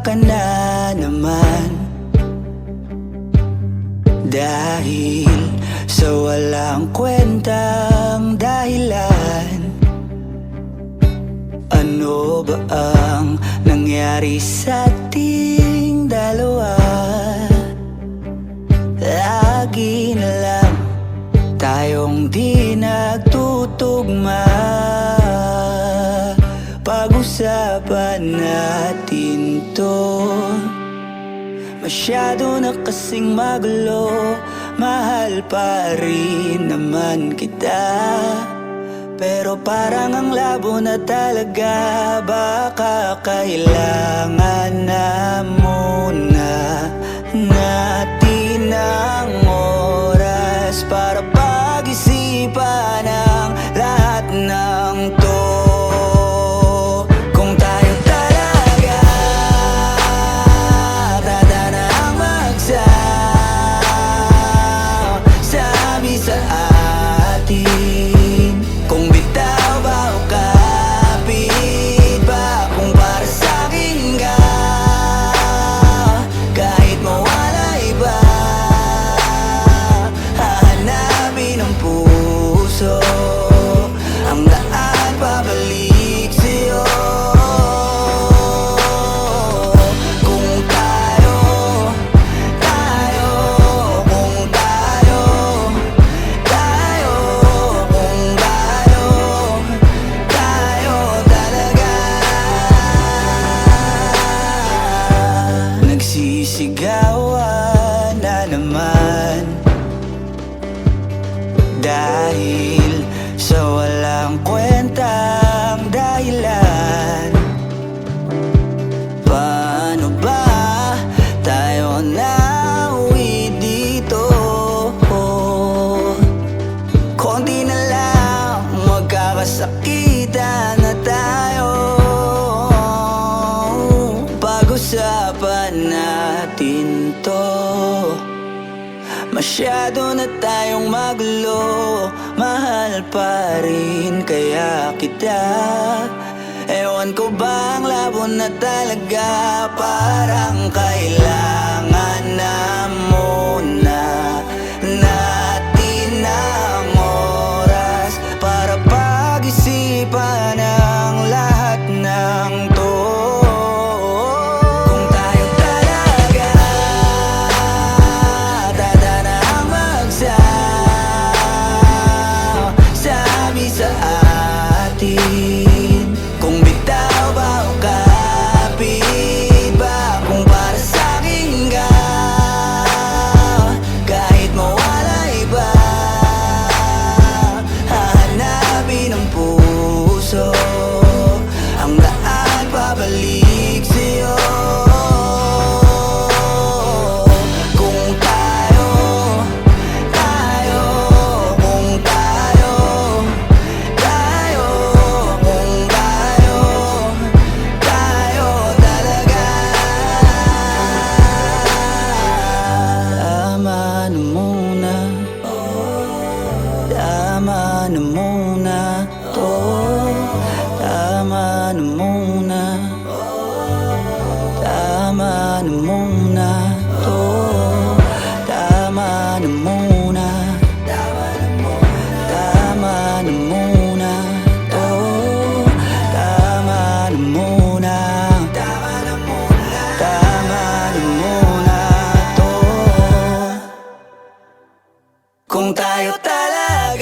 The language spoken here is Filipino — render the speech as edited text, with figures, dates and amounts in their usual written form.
ka na naman, dahil sa walang kwentang dahilan. Ano ba ang nangyari sa ating dalawa? Lagi na lang tayong di nagtutugma. Pag-usapan natin to, masyado na kasing magulo. Mahal pa rin naman kita, pero parang ang labo na talaga. Baka kailangan na muna natin ang oras para pag-isipan ang lahat ng to. Kung tayo talaga tatanang magsabi sa atin, kung bitaw ba o kapit ba, kung para sa'kin ka, kahit mawala iba, hahanapin ng puso ang daan pabalik sa'yo. Kung tayo, kung tayo, kung tayo talaga. Nagsisigawan na naman dahil sa walang kwentang dahilan. Paano ba tayo nauwi dito? Konti na lang magkakasakitan na tayo. Pag-usapan natin to, masyado na tayong magulo. Mahal pa rin kaya kita, ewan ko ba ang labo na talaga. Parang kailangan na muna natin ang oras para pag-isipan ang lahat ng to. Kung tayo talaga tatanang magsabi sa atin, kung bitaw ba o kapit ba, kung para sa'kin ka, kahit mawala iba, hahanapin ng puso ang daan pabalik sa'yo. Kung tayo, kung tayo, kung tayo talaga. Tama na muna, tama na muna to, tama na muna, tama na muna to, tama na muna, tama na muna to, tama na muna, tama na muna to. Kung tayo talaga